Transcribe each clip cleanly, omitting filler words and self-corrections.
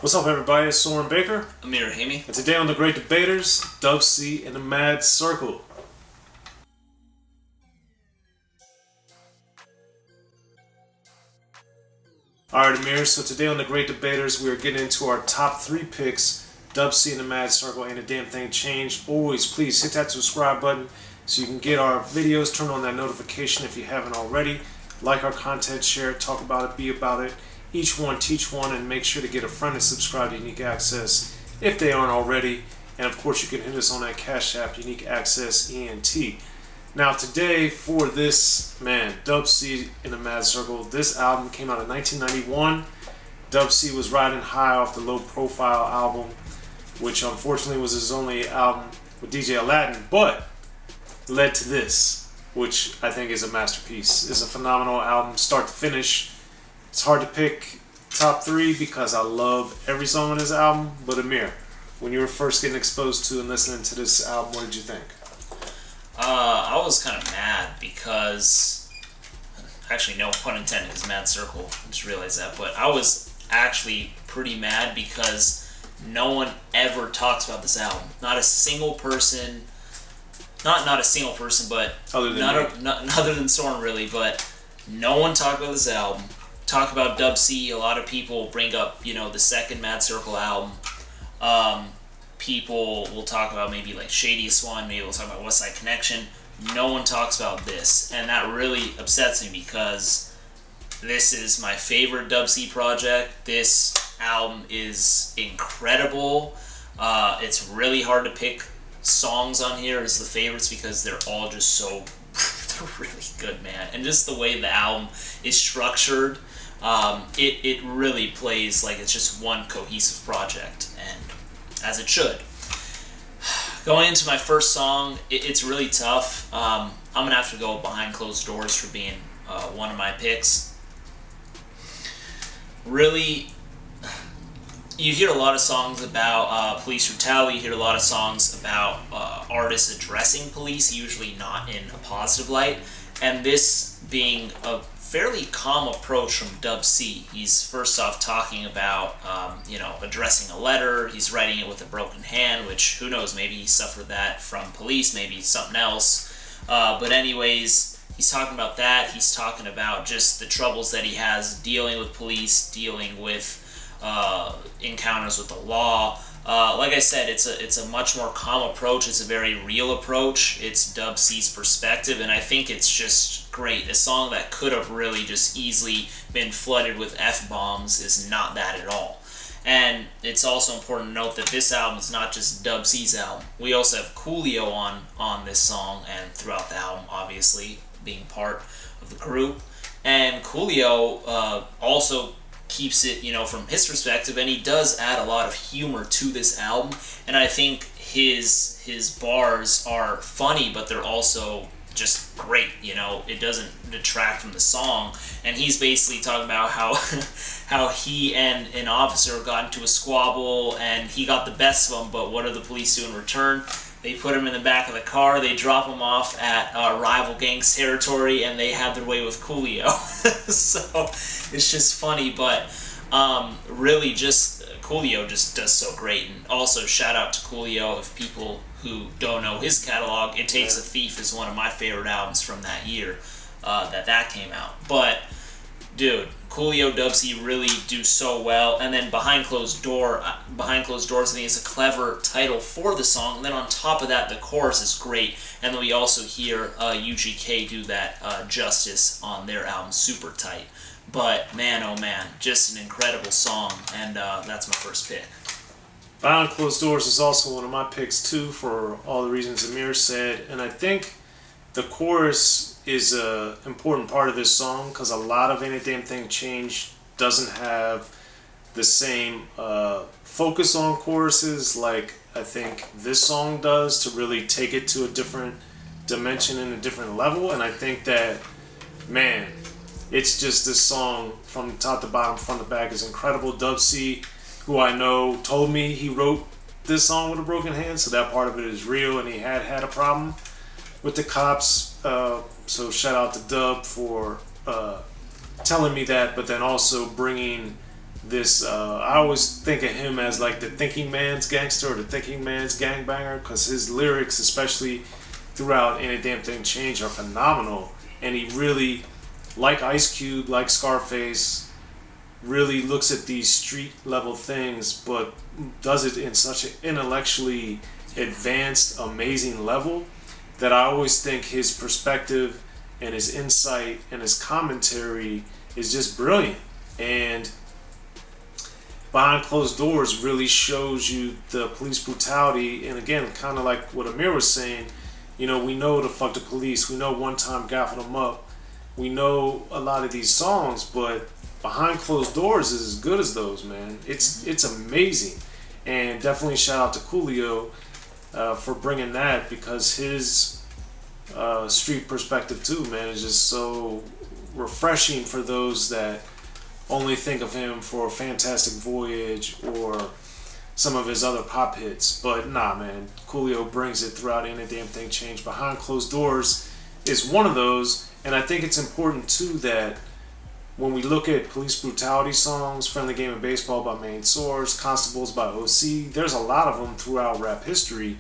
What's up, everybody? It's Soren Baker. Amir, Rahimi. And today on The Great Debaters, D.O.C in the Maad Circle. Alright, Amir, so today on The Great Debaters, we are getting into our top 3 picks. D.O.C in the Maad Circle, ain't a damn thing changed. Always, please hit that subscribe button so you can get our videos. Turn on that notification if you haven't already. Like our content, share it, talk about it, be about it. Each one, teach one, and make sure to get a friend and subscribe to Unique Access if they aren't already. And of course, you can hit us on that Cash App, Unique Access ENT. Now, today for this, D.O.C in the Maad Circle, this album came out in 1991. D.O.C was riding high off the Low Profile album, which unfortunately was his only album with DJ Aladdin, but led to this, which I think is a masterpiece. It's a phenomenal album, start to finish. It's hard to pick top 3 because I love every song on this album. But Amir, when you were first getting exposed to and listening to this album, what did you think? I was kind of mad because, actually no pun intended, because Maad Circle, I just realized that, but I was actually pretty mad because no one ever talks about this album. Not a single person, not a single person, but other than Soren really, but no one talked about this album. Talk about D.O.C, a lot of people bring up, the second Maad Circle album. People will talk about maybe like Shadiest One, maybe we'll talk about West Side Connection. No one talks about this, and that really upsets me because this is my favorite D.O.C project. This album is incredible. It's really hard to pick songs on here as the favorites because they're all just so they're really good, man. And just the way the album is structured, it really plays like it's just one cohesive project, and as it should. Going into my first song, it's really tough. I'm going to have to go Behind Closed Doors for being one of my picks. Really, you hear a lot of songs about police brutality, you hear a lot of songs about artists addressing police, usually not in a positive light, and this being a fairly calm approach from D.O.C. He's first off talking about, addressing a letter. He's writing it with a broken hand, which, who knows, maybe he suffered that from police, maybe something else. But anyways, he's talking about that. He's talking about just the troubles that he has dealing with police, dealing with encounters with the law. Like I said, it's a much more calm approach. It's a very real approach. It's D.O.C's perspective, and I think it's just great. A song that could have really just easily been flooded with F-bombs is not that at all. And it's also important to note that this album is not just D.O.C's album. We also have Coolio on this song and throughout the album, obviously, being part of the group. And Coolio also keeps it, from his perspective, and he does add a lot of humor to this album, and I think his bars are funny, but they're also just great. It doesn't detract from the song, and he's basically talking about how he and an officer got into a squabble and he got the best of them, but what do the police do in return? They put him in the back of the car, they drop him off at rival gangs territory, and they have their way with Coolio. So it's just funny, but really just Coolio just does so great. And also shout out to Coolio. If people who don't know his catalog, It Takes a Thief is one of my favorite albums from that year that came out. But dude, Coolio, D.O.C really do so well. And then Behind Closed Doors, I think it's a clever title for the song. And then on top of that, the chorus is great. And then we also hear UGK do that Justice on their album Super Tight. But man, oh man, just an incredible song. And that's my first pick. Behind Closed Doors is also one of my picks too, for all the reasons Amir said. And I think the chorus is an important part of this song because a lot of Ain't a Damn Thing Changed doesn't have the same focus on choruses like I think this song does, to really take it to a different dimension and a different level. And I think that, man, it's just this song from top to bottom, front to back is incredible. D.O.C, who I know, told me he wrote this song with a broken hand, so that part of it is real, and he had a problem with the cops. So shout out to Dub for telling me that, but then also bringing this. I always think of him as like the thinking man's gangster or the thinking man's gangbanger, because his lyrics, especially throughout Ain't a Damn Thing Changed, are phenomenal. And he really, like Ice Cube, like Scarface, really looks at these street level things, but does it in such an intellectually advanced, amazing level that I always think his perspective and his insight and his commentary is just brilliant. And Behind Closed Doors really shows you the police brutality. And again, kind of like what Amir was saying, you know, we know the Fuck the Police, we know One Time Gaffing Them Up, we know a lot of these songs, but Behind Closed Doors is as good as those, man. It's amazing. And definitely shout out to Coolio for bringing that, because his street perspective too, man, is just so refreshing for those that only think of him for Fantastic Voyage or some of his other pop hits. But nah, man, Coolio brings it throughout Ain't a Damn Thing Changed. Behind Closed Doors is one of those, and I think it's important too that when we look at police brutality songs, Friendly Game of Baseball by Main Source, Constables by O.C., there's a lot of them throughout rap history,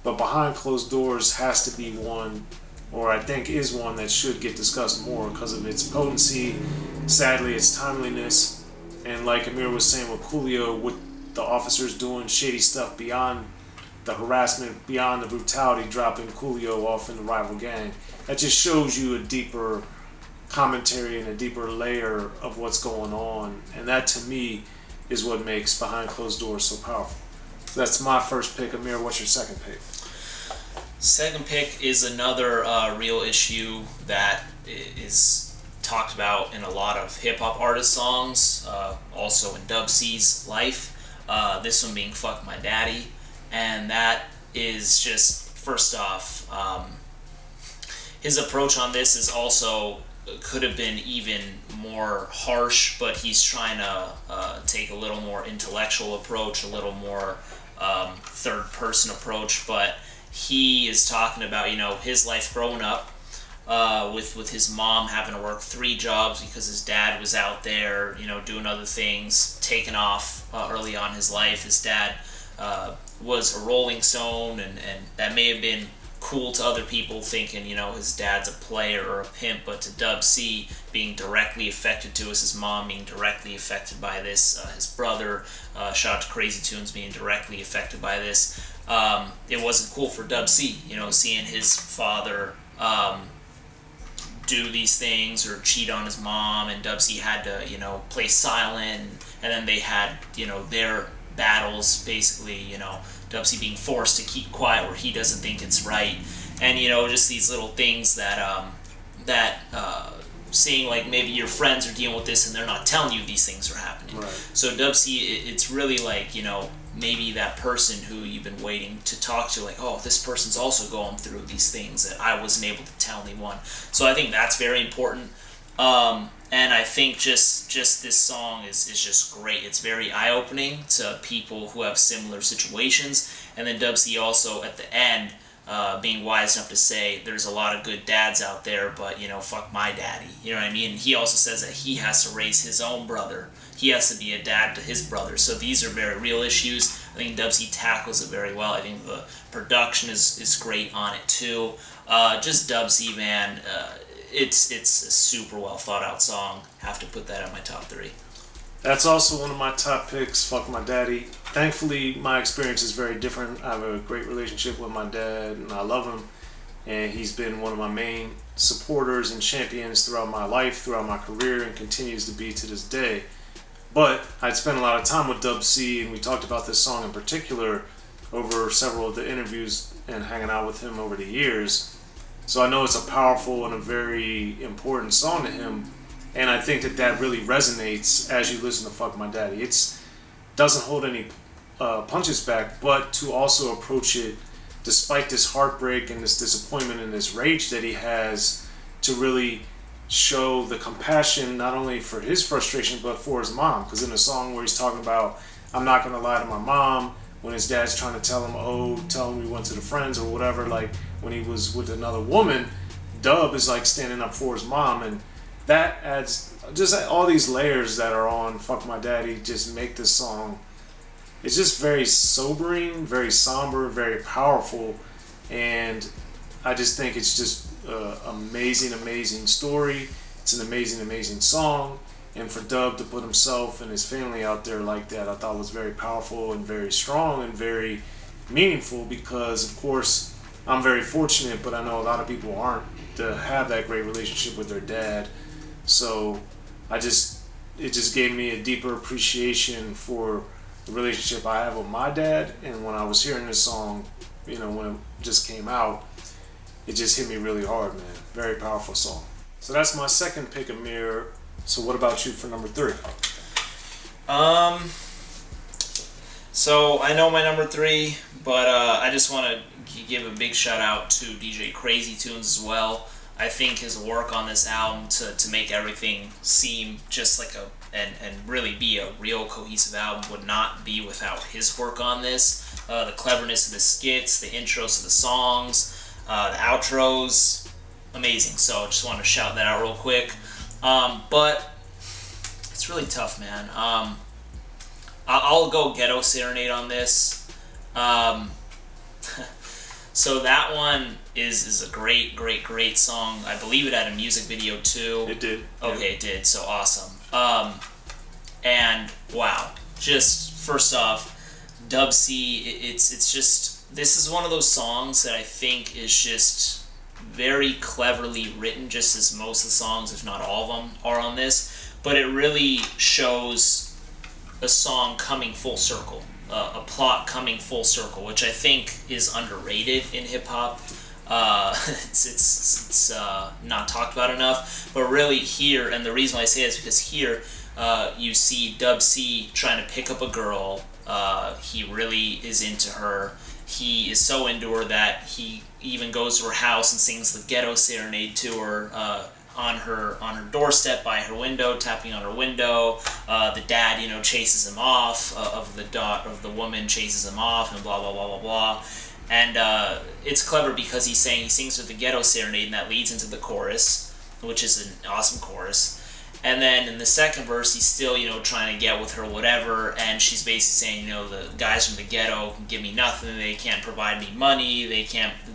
but Behind Closed Doors has to be one, or I think is one, that should get discussed more because of its potency, sadly its timeliness, and like Amir was saying with Coolio, with the officers doing shady stuff beyond the harassment, beyond the brutality, dropping Coolio off in the rival gang. That just shows you a deeper commentary and a deeper layer of what's going on, and that to me is what makes Behind Closed Doors so powerful. That's my first pick. Amir, what's your second pick? Second pick is another real issue that is talked about in a lot of hip-hop artist songs, also in D.O.C's life, this one being Fuck My Daddy, and that is just, first off, his approach on this is also could have been even more harsh, but he's trying to take a little more intellectual approach, a little more third-person approach, but he is talking about, you know, his life growing up with his mom having to work 3 jobs because his dad was out there, you know, doing other things, taking off early on in his life. His dad was a Rolling Stone, and that may have been cool to other people, thinking, you know, his dad's a player or a pimp, but to D.O.C being directly affected to us, his mom being directly affected by this, his brother, shout out to Crazy Tunes, being directly affected by this. It wasn't cool for D.O.C, you know, seeing his father do these things or cheat on his mom, and D.O.C had to, you know, play silent, and then they had, you know, their battles, basically, you know, D.O.C being forced to keep quiet where he doesn't think it's right, and, you know, just these little things that seeing like maybe your friends are dealing with this and they're not telling you these things are happening. Right. So D.O.C, it's really like, you know, maybe that person who you've been waiting to talk to, like, oh, this person's also going through these things that I wasn't able to tell anyone. So I think that's very important. And I think just this song is just great. It's very eye-opening to people who have similar situations. And then D.O.C also, at the end, being wise enough to say, there's a lot of good dads out there, but, you know, fuck my daddy. You know what I mean? And he also says that he has to raise his own brother. He has to be a dad to his brother. So these are very real issues. I think D.O.C tackles it very well. I think the production is great on it, too. Just D.O.C, man, it's a super well thought out song. Have to put that in my top 3. That's also one of my top picks, Fuck My Daddy. Thankfully, my experience is very different. I have a great relationship with my dad, and I love him. And he's been one of my main supporters and champions throughout my life, throughout my career, and continues to be to this day. But I'd spent a lot of time with D.O.C, and we talked about this song in particular over several of the interviews and hanging out with him over the years. So I know it's a powerful and a very important song to him. And I think that really resonates as you listen to Fuck My Daddy. It doesn't hold any punches back, but to also approach it, despite this heartbreak and this disappointment and this rage that he has, to really show the compassion not only for his frustration but for his mom. Because in a song where he's talking about, I'm not going to lie to my mom, when his dad's trying to tell him we went to the friends or whatever, like when he was with another woman, Dub is like standing up for his mom, and that adds just all these layers that are on Fuck My Daddy just make this song. It's just very sobering, very somber, very powerful, and I just think it's just amazing, amazing story. It's an amazing, amazing song, and for Dub to put himself and his family out there like that, I thought was very powerful and very strong and very meaningful because, of course, I'm very fortunate, but I know a lot of people aren't to have that great relationship with their dad. So it just gave me a deeper appreciation for the relationship I have with my dad. And when I was hearing this song, when it just came out, it just hit me really hard, man. Very powerful song. So that's my second pick, Amir. So what about you for number 3? So I know my number 3, but I just want to give a big shout out to DJ Crazy Tunes as well. I think his work on this album to make everything seem just like and really be a real cohesive album would not be without his work on this. The cleverness of the skits, the intros to the songs, the outros, amazing. So I just want to shout that out real quick. But it's really tough, man. I'll go Ghetto Serenade on this. So that one is a great song. I believe it had a music video too. It did. Okay, yeah. It did. So awesome. And wow, just first off, D.O.C. It's just, this is one of those songs that I think is just very cleverly written, just as most of the songs, if not all of them, are on this. But it really shows a song coming full circle. A plot coming full circle, which I think is underrated in hip hop. It's not talked about enough, but really here, and the reason why I say it is because here you see D.O.C. trying to pick up a girl. He really is into her. He is so into her that he even goes to her house and sings the Ghetto Serenade to her. On her doorstep by her window, tapping on her window. The dad, chases him off. Of the woman chases him off, and blah blah blah blah blah. And it's clever because he sings her the Ghetto Serenade, and that leads into the chorus, which is an awesome chorus. And then in the second verse, he's still, trying to get with her, whatever, and she's basically saying, the guys from the ghetto can give me nothing, they can't provide me money,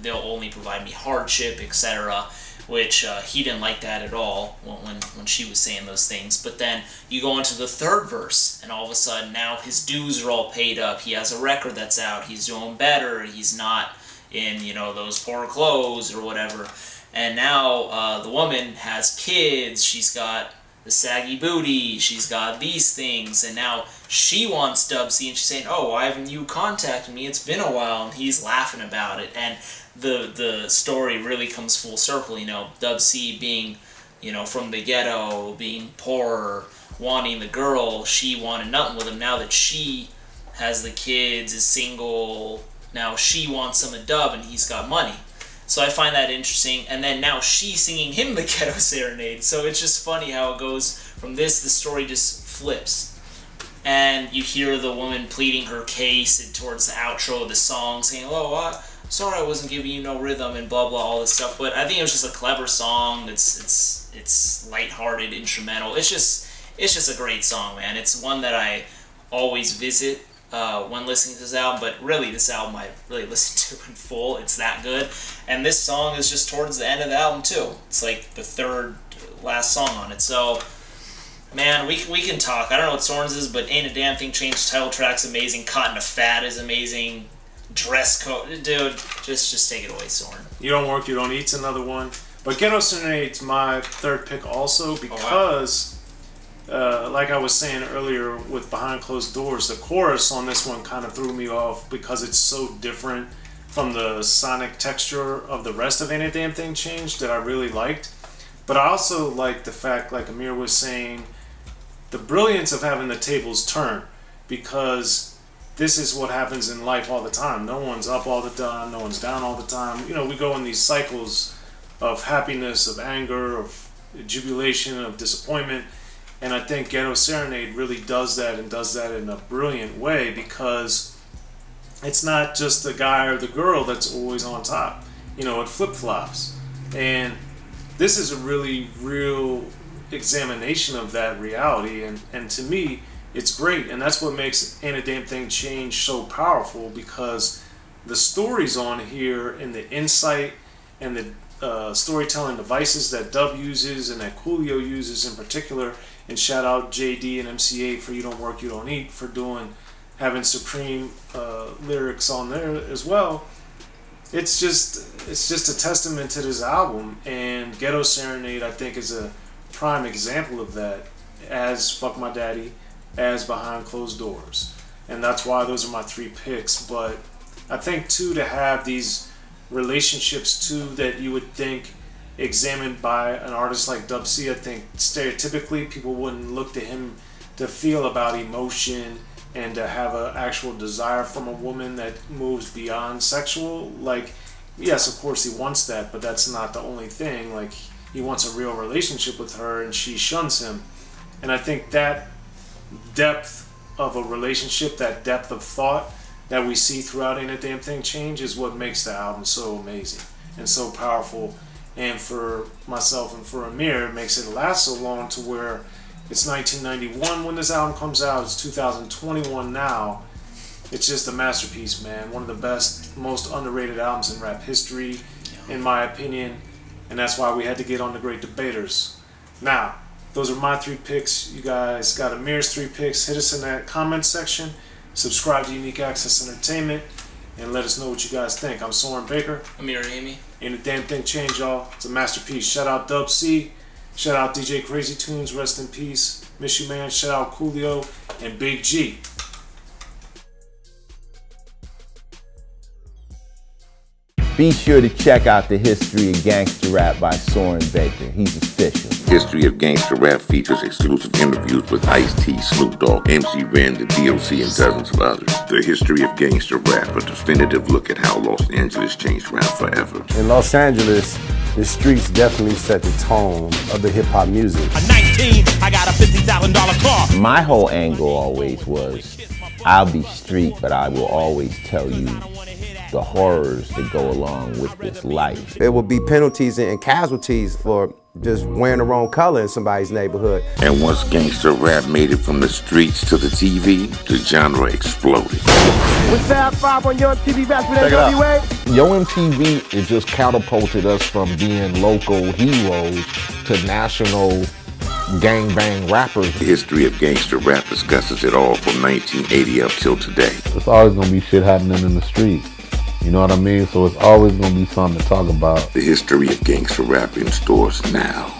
they'll only provide me hardship, etc. Which he didn't like that at all when she was saying those things. But then you go into the third verse, and all of a sudden now his dues are all paid up. He has a record that's out. He's doing better. He's not in those poor clothes or whatever. And now the woman has kids. She's got the saggy booty. She's got these things, and now she wants D.O.C. and she's saying, "Oh, why haven't you contacted me? It's been a while." And he's laughing about it, and the story really comes full circle. D.O.C. being, from the ghetto, being poor, wanting the girl. She wanted nothing with him. Now that she has the kids, is single, now she wants some of Dub, and he's got money. So I find that interesting. And then now she's singing him the Ghetto Serenade. So it's just funny how it goes from this, the story just flips. And you hear the woman pleading her case and towards the outro of the song, saying, "Oh, sorry I wasn't giving you no rhythm," and blah blah, all this stuff. But I think it was just a clever song. It's lighthearted, instrumental. It's just a great song, man. It's one that I always visit when listening to this album. But really, this album I really listen to in full. It's that good. And this song is just towards the end of the album too. It's like the third last song on it. So, man, we can talk. I don't know what Soren's is, but Ain't a Damn Thing Changed. Title track's amazing. Cotton to Fat is amazing. Dress code, dude, just take it away, Soren. You Don't Work, You Don't Eat's another one. But Ghetto Serenade's my third pick also because, like I was saying earlier with Behind Closed Doors, the chorus on this one kind of threw me off because it's so different from the sonic texture of the rest of Ain't a Damn Thing Changed that I really liked. But I also like the fact, like Amir was saying, the brilliance of having the tables turn, because this is what happens in life all the time. No one's up all the time, no one's down all the time. We go in these cycles of happiness, of anger, of jubilation, of disappointment. And I think Ghetto Serenade really does that, and does that in a brilliant way, because it's not just the guy or the girl that's always on top. It flip-flops. And this is a really real examination of that reality, and to me, it's great, and that's what makes Ain't a Damn Thing Change so powerful, because the stories on here and the insight and the storytelling devices that Dub uses and that Coolio uses in particular, and shout out JD and MC8 for You Don't Work, You Don't Eat for having supreme lyrics on there as well. It's just a testament to this album, and Ghetto Serenade I think is a prime example of that, as Fuck My Daddy, as Behind Closed Doors, and that's why those are my 3 picks. But I think too, to have these relationships too that you would think examined by an artist like D.O.C, I think stereotypically people wouldn't look to him to feel about emotion and to have an actual desire from a woman that moves beyond sexual. Like, yes, of course he wants that, but that's not the only thing. Like, he wants a real relationship with her and she shuns him. And I think that depth of a relationship, that depth of thought that we see throughout Ain't a Damn Thing Change is what makes the album so amazing and so powerful. And for myself and for Amir, it makes it last so long to where it's 1991 when this album comes out. It's 2021 now. It's just a masterpiece, man. One of the best, most underrated albums in rap history, in my opinion. And that's why we had to get on The Great Debaters. Now, those are my 3 picks. You guys got Amir's 3 picks. Hit us in that comment section. Subscribe to Unique Access Entertainment. And let us know what you guys think. I'm Soren Baker. Amir, Rahimi. Ain't a Damn Thing Change, y'all. It's a masterpiece. Shout out D.O.C. Shout out DJ Crazy Tunes. Rest in peace. Miss you, man. Shout out Coolio and Big G. Be sure to check out the History of Gangster Rap by Soren Baker. He's official. History of Gangster Rap features exclusive interviews with Ice-T, Snoop Dogg, MC Ren, the D.O.C, and dozens of others. The History of Gangster Rap, a definitive look at how Los Angeles changed rap forever. In Los Angeles, the streets definitely set the tone of the hip-hop music. At 19, I got a $50,000 car. My whole angle always was, I'll be street, but I will always tell you the horrors that go along with this life. There will be penalties and casualties for just wearing the wrong color in somebody's neighborhood. And once gangster rap made it from the streets to the TV, the genre exploded. What's that 5 on Your MTV Raps with NWA? Yo MTV, it just catapulted us from being local heroes to national gangbang rappers. The History of Gangster Rap discusses it all from 1980 up till today. It's always gonna be shit happening in the streets. You know what I mean? So it's always gonna be something to talk about. The History of Gangster Rap in stores now.